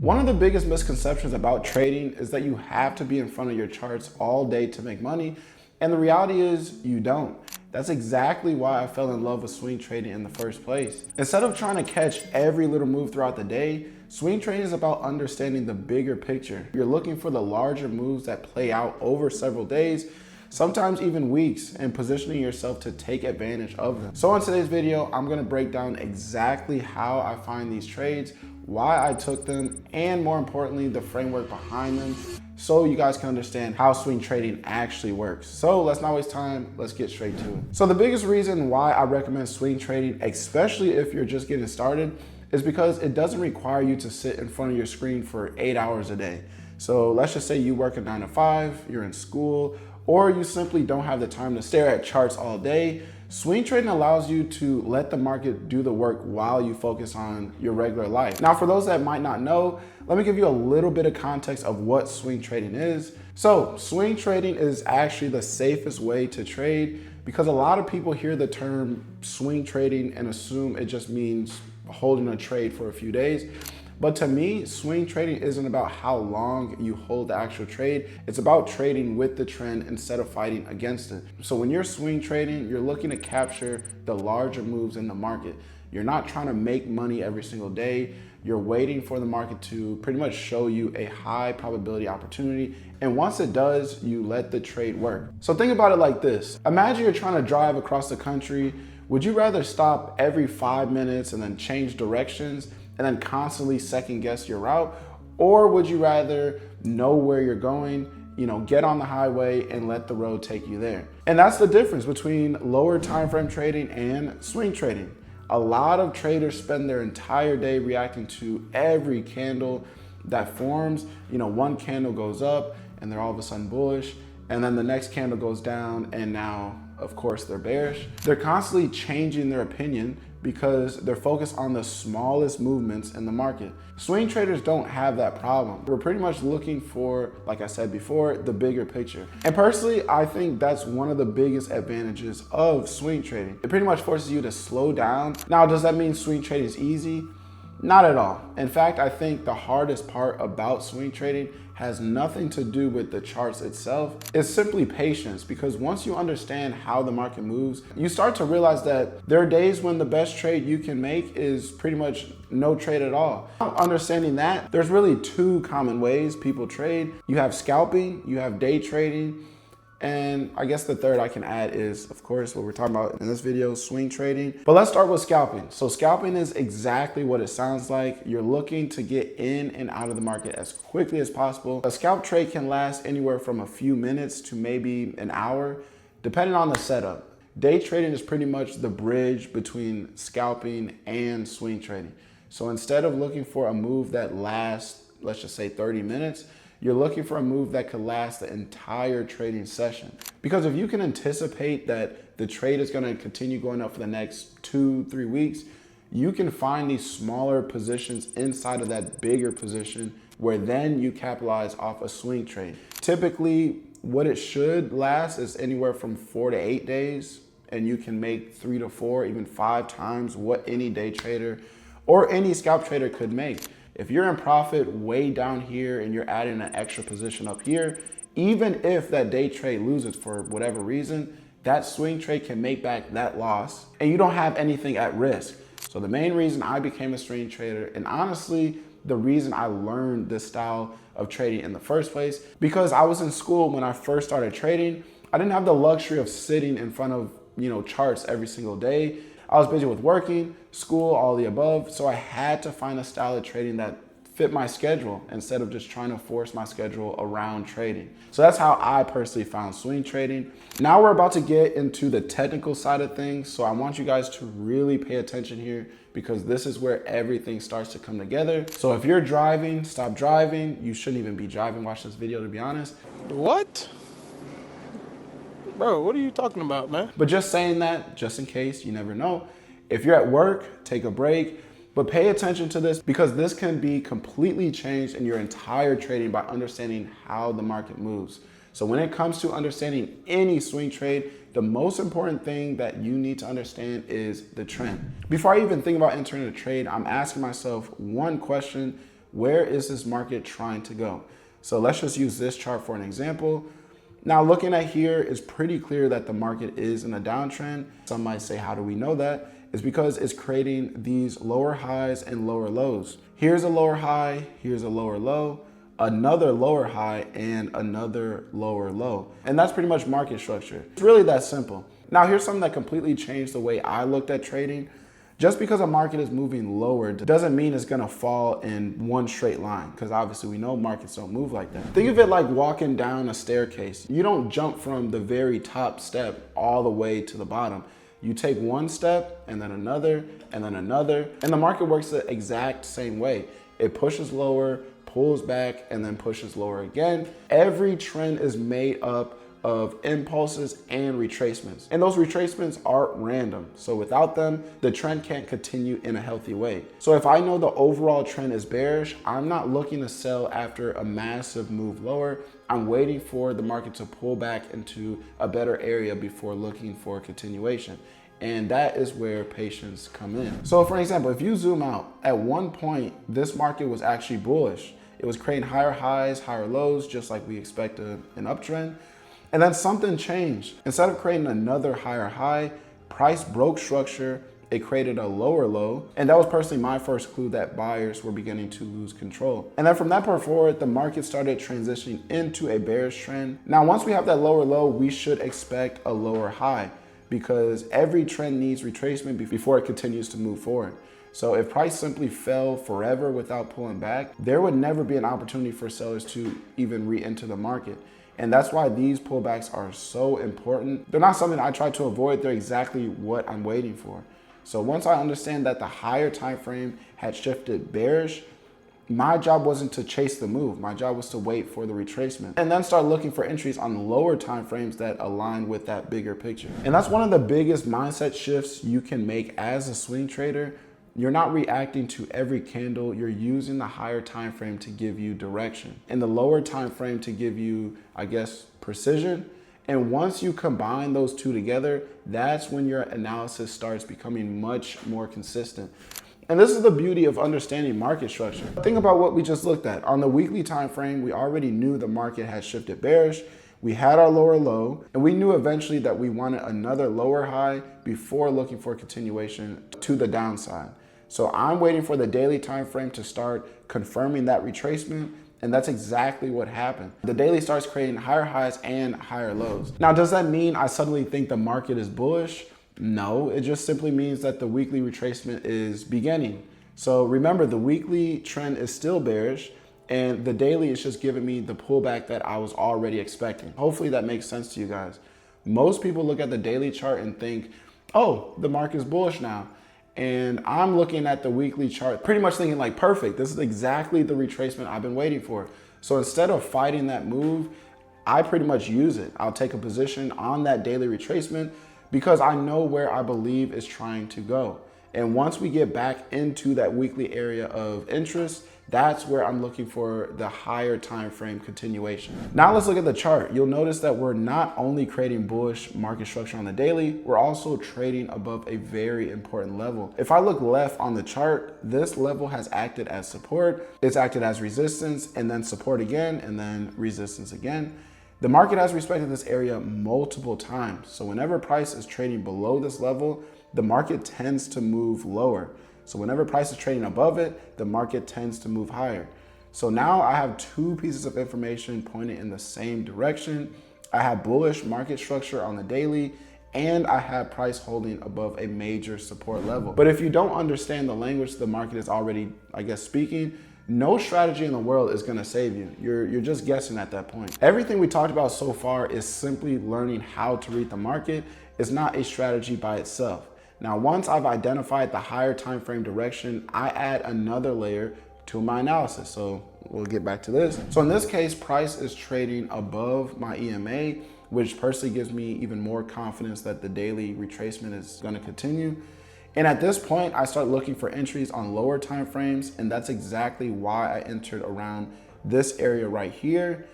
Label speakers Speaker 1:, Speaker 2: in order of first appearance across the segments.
Speaker 1: One of the biggest misconceptions about trading is that you have to be in front of your charts all day to make money. And the reality is you don't. That's exactly why I fell in love with swing trading in the first place. Instead of trying to catch every little move throughout the day, swing trading is about understanding the bigger picture. You're looking for the larger moves that play out over several days, sometimes even weeks, and positioning yourself to take advantage of them. So in today's video, I'm gonna break down exactly how I find these trades, why I took them, and more importantly, the framework behind them, so you guys can understand how swing trading actually works. So let's not waste time, let's get straight to it. So the biggest reason why I recommend swing trading, especially if you're just getting started, is because it doesn't require you to sit in front of your screen for 8 hours a day. So let's just say you work a 9 to 5, you're in school, or you simply don't have the time to stare at charts all day. Swing trading allows you to let the market do the work while you focus on your regular life. Now, for those that might not know, let me give you a little bit of context of what swing trading is. So swing trading is actually the safest way to trade because a lot of people hear the term swing trading and assume it just means holding a trade for a few days. But to me, swing trading isn't about how long you hold the actual trade. It's about trading with the trend instead of fighting against it. So when you're swing trading, you're looking to capture the larger moves in the market. You're not trying to make money every single day. You're waiting for the market to pretty much show you a high probability opportunity. And once it does, you let the trade work. So think about it like this. Imagine you're trying to drive across the country. Would you rather stop every 5 minutes and then change directions and then constantly second guess your route? Or would you rather know where you're going, get on the highway and let the road take you there? And that's the difference between lower time frame trading and swing trading. A lot of traders spend their entire day reacting to every candle that forms. One candle goes up and they're all of a sudden bullish, and then the next candle goes down and now, of course, they're bearish. They're constantly changing their opinion because they're focused on the smallest movements in the market. Swing traders don't have that problem. We're pretty much looking for, like I said before, the bigger picture. And personally, I think that's one of the biggest advantages of swing trading. It pretty much forces you to slow down. Now, does that mean swing trading is easy? Not at all. In fact, I think the hardest part about swing trading has nothing to do with the charts itself. It's simply patience, because once you understand how the market moves, you start to realize that there are days when the best trade you can make is pretty much no trade at all. Understanding that, there's really two common ways people trade. You have scalping, you have day trading, and I guess the third I can add is, of course, what we're talking about in this video, swing trading. But let's start with scalping. So scalping is exactly what it sounds like. You're looking to get in and out of the market as quickly as possible. A scalp trade can last anywhere from a few minutes to maybe an hour, depending on the setup. Day trading is pretty much the bridge between scalping and swing trading. So instead of looking for a move that lasts, let's just say 30 minutes, you're looking for a move that could last the entire trading session. Because if you can anticipate that the trade is going to continue going up for the next 2-3 weeks, you can find these smaller positions inside of that bigger position where then you capitalize off a swing trade. Typically, what it should last is anywhere from 4 to 8 days, and you can make 3 to 4, even 5 times what any day trader or any scalp trader could make. If you're in profit way down here and you're adding an extra position up here, even if that day trade loses for whatever reason, that swing trade can make back that loss and you don't have anything at risk. So the main reason I became a swing trader, and honestly, the reason I learned this style of trading in the first place, because I was in school when I first started trading. I didn't have the luxury of sitting in front of charts every single day. I was busy with working, school, all the above. So I had to find a style of trading that fit my schedule instead of just trying to force my schedule around trading. So that's how I personally found swing trading. Now we're about to get into the technical side of things. So I want you guys to really pay attention here because this is where everything starts to come together. So if you're driving, stop driving. You shouldn't even be driving. Watch this video, to be honest.
Speaker 2: What? Bro, what are you talking about, man?
Speaker 1: But just saying that, just in case, you never know. If you're at work, take a break, but pay attention to this because this can be completely changed in your entire trading by understanding how the market moves. So when it comes to understanding any swing trade, the most important thing that you need to understand is the trend. Before I even think about entering a trade, I'm asking myself one question: where is this market trying to go? So let's just use this chart for an example. Now looking at here, it's pretty clear that the market is in a downtrend. Some might say, how do we know that? It's because it's creating these lower highs and lower lows. Here's a lower high, here's a lower low, another lower high, and another lower low. And that's pretty much market structure. It's really that simple. Now here's something that completely changed the way I looked at trading. Just because a market is moving lower doesn't mean it's gonna fall in one straight line, because obviously we know markets don't move like that. Think of it like walking down a staircase. You don't jump from the very top step all the way to the bottom. You take one step and then another and then another, and the market works the exact same way. It pushes lower, pulls back, and then pushes lower again. Every trend is made up of impulses and retracements. And those retracements aren't random. So without them, the trend can't continue in a healthy way. So if I know the overall trend is bearish, I'm not looking to sell after a massive move lower. I'm waiting for the market to pull back into a better area before looking for continuation. And that is where patience come in. So for example, if you zoom out, at one point, this market was actually bullish. It was creating higher highs, higher lows, just like we expect an uptrend. And then something changed. Instead of creating another higher high, price broke structure, it created a lower low. And that was personally my first clue that buyers were beginning to lose control. And then from that point forward, the market started transitioning into a bearish trend. Now, once we have that lower low, we should expect a lower high, because every trend needs retracement before it continues to move forward. So if price simply fell forever without pulling back, there would never be an opportunity for sellers to even re-enter the market. And that's why these pullbacks are so important. They're not something I try to avoid. They're exactly what I'm waiting for. So once I understand that the higher time frame had shifted bearish, my job wasn't to chase the move. My job was to wait for the retracement and then start looking for entries on lower time frames that align with that bigger picture. And that's one of the biggest mindset shifts you can make as a swing trader. You're not reacting to every candle. You're using the higher time frame to give you direction and the lower time frame to give you, I guess, precision. And once you combine those two together, that's when your analysis starts becoming much more consistent. And this is the beauty of understanding market structure. Think about what we just looked at. On the weekly time frame, we already knew the market had shifted bearish. We had our lower low, and we knew eventually that we wanted another lower high before looking for continuation to the downside. So I'm waiting for the daily time frame to start confirming that retracement, and that's exactly what happened. The daily starts creating higher highs and higher lows. Now, does that mean I suddenly think the market is bullish? No, it just simply means that the weekly retracement is beginning. So remember, the weekly trend is still bearish, and the daily is just giving me the pullback that I was already expecting. Hopefully that makes sense to you guys. Most people look at the daily chart and think, oh, the market is bullish now. And I'm looking at the weekly chart, pretty much thinking like, perfect, this is exactly the retracement I've been waiting for. So instead of fighting that move, I pretty much use it. I'll take a position on that daily retracement because I know where I believe is trying to go. And once we get back into that weekly area of interest, that's where I'm looking for the higher time frame continuation. Now let's look at the chart. You'll notice that we're not only creating bullish market structure on the daily, we're also trading above a very important level. If I look left on the chart, this level has acted as support, it's acted as resistance, and then support again, and then resistance again. The market has respected this area multiple times. So whenever price is trading below this level, the market tends to move lower. So whenever price is trading above it, the market tends to move higher. So now I have two pieces of information pointing in the same direction. I have bullish market structure on the daily, and I have price holding above a major support level. But if you don't understand the language the market is already, I guess, speaking, no strategy in the world is gonna save you. You're just guessing at that point. Everything we talked about so far is simply learning how to read the market. It's not a strategy by itself. Now, once I've identified the higher time frame direction, I add another layer to my analysis. So we'll get back to this. So in this case, price is trading above my EMA, which personally gives me even more confidence that the daily retracement is gonna continue. And at this point, I start looking for entries on lower time frames, and that's exactly why I entered around this area right here.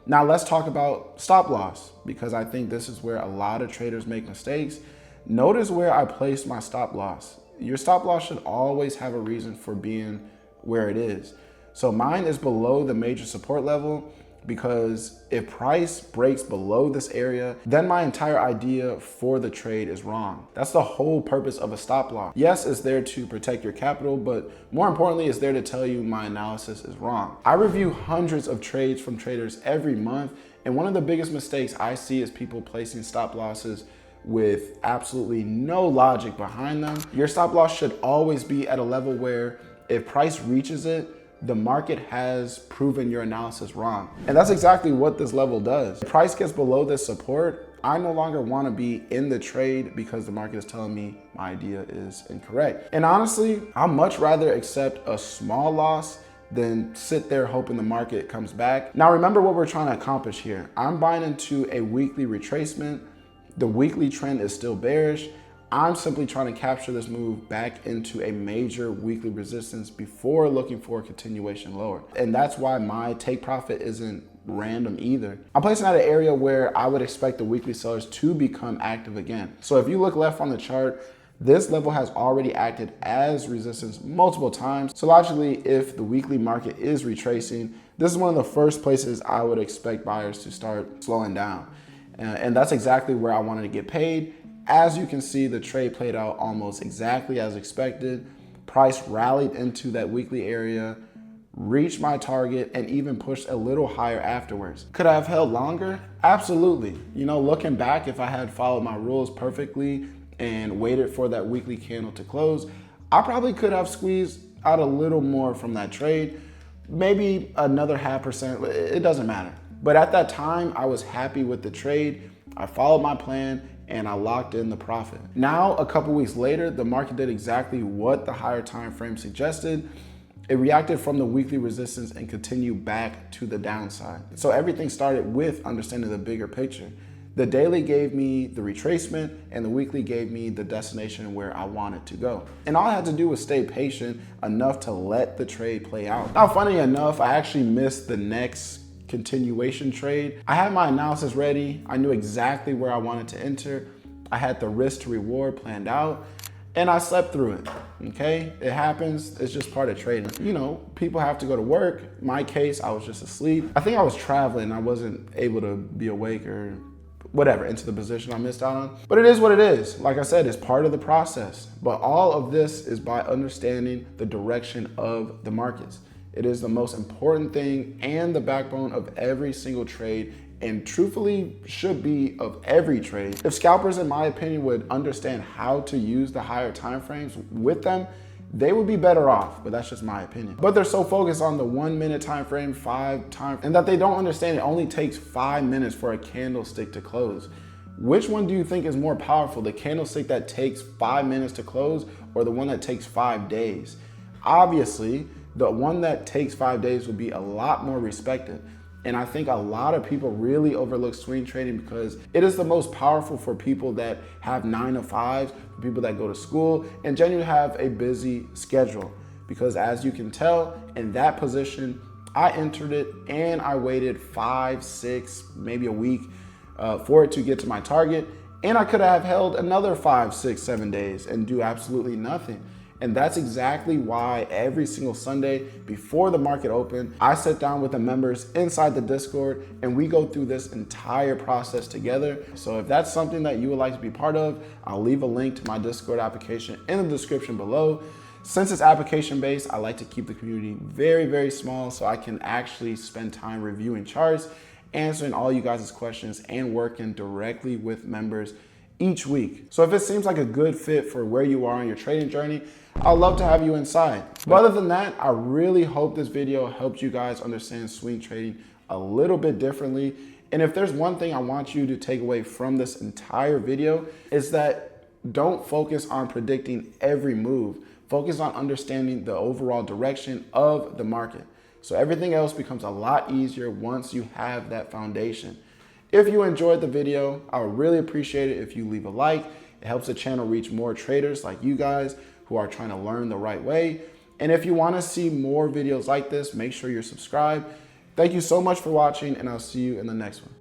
Speaker 1: Now let's talk about stop loss, because I think this is where a lot of traders make mistakes. Notice where I placed my stop loss. Your stop loss should always have a reason for being where it is. So mine is below the major support level, because if price breaks below this area, then my entire idea for the trade is wrong. That's the whole purpose of a stop loss. Yes, it's there to protect your capital, but more importantly, it's there to tell you my analysis is wrong. I review hundreds of trades from traders every month, and one of the biggest mistakes I see is people placing stop losses with absolutely no logic behind them. Your stop loss should always be at a level where if price reaches it, the market has proven your analysis wrong. And that's exactly what this level does. If price gets below this support, I no longer want to be in the trade because the market is telling me my idea is incorrect. And honestly, I'd much rather accept a small loss than sit there hoping the market comes back. Now remember what we're trying to accomplish here. I'm buying into a weekly retracement. The weekly trend is still bearish. I'm simply trying to capture this move back into a major weekly resistance before looking for a continuation lower. And that's why my take profit isn't random either. I'm placing at an area where I would expect the weekly sellers to become active again. So if you look left on the chart, this level has already acted as resistance multiple times. So logically, if the weekly market is retracing, this is one of the first places I would expect buyers to start slowing down. And that's exactly where I wanted to get paid. As you can see, the trade played out almost exactly as expected. Price rallied into that weekly area, reached my target, and even pushed a little higher afterwards. Could I have held longer? Absolutely. You know, looking back, if I had followed my rules perfectly and waited for that weekly candle to close, I probably could have squeezed out a little more from that trade, maybe another 0.5%, it doesn't matter. But at that time, I was happy with the trade. I followed my plan and I locked in the profit. Now, a couple weeks later, the market did exactly what the higher time frame suggested. It reacted from the weekly resistance and continued back to the downside. So everything started with understanding the bigger picture. The daily gave me the retracement and the weekly gave me the destination where I wanted to go. And all I had to do was stay patient enough to let the trade play out. Now, funny enough, I actually missed the next continuation trade. I had my analysis ready. I knew exactly where I wanted to enter. I had the risk to reward planned out and I slept through it. Okay, it happens. It's just part of trading. You know, people have to go to work. My case, I was just asleep. I think I was traveling. I wasn't able to be awake or whatever into the position I missed out on. But it is what it is. Like I said, it's part of the process. But all of this is by understanding the direction of the markets. It is the most important thing and the backbone of every single trade, and truthfully should be of every trade. If scalpers, in my opinion, would understand how to use the higher time frames with them, they would be better off, but that's just my opinion. But they're so focused on the 1 minute time frame, and that they don't understand it only takes 5 minutes for a candlestick to close. Which one do you think is more powerful, the candlestick that takes 5 minutes to close or the one that takes 5 days? Obviously, the one that takes 5 days would be a lot more respected. And I think a lot of people really overlook swing trading because it is the most powerful for people that have 9 to 5s, for people that go to school, and genuinely have a busy schedule. Because as you can tell, in that position, I entered it and I waited 5, 6, maybe a week for it to get to my target. And I could have held another 5, 6, 7 days and do absolutely nothing. And that's exactly why every single Sunday before the market opened, I sit down with the members inside the Discord and we go through this entire process together. So if that's something that you would like to be part of, I'll leave a link to my Discord application in the description below. Since it's application based, I like to keep the community very, very small so I can actually spend time reviewing charts, answering all you guys' questions, and working directly with members each week. So if it seems like a good fit for where you are on your trading journey, I'd love to have you inside. But other than that, I really hope this video helped you guys understand swing trading a little bit differently. And if there's one thing I want you to take away from this entire video, is that don't focus on predicting every move. Focus on understanding the overall direction of the market. So everything else becomes a lot easier once you have that foundation. If you enjoyed the video, I would really appreciate it if you leave a like. It helps the channel reach more traders like you guys who are trying to learn the right way. And if you want to see more videos like this, make sure you're subscribed. Thank you so much for watching, and I'll see you in the next one.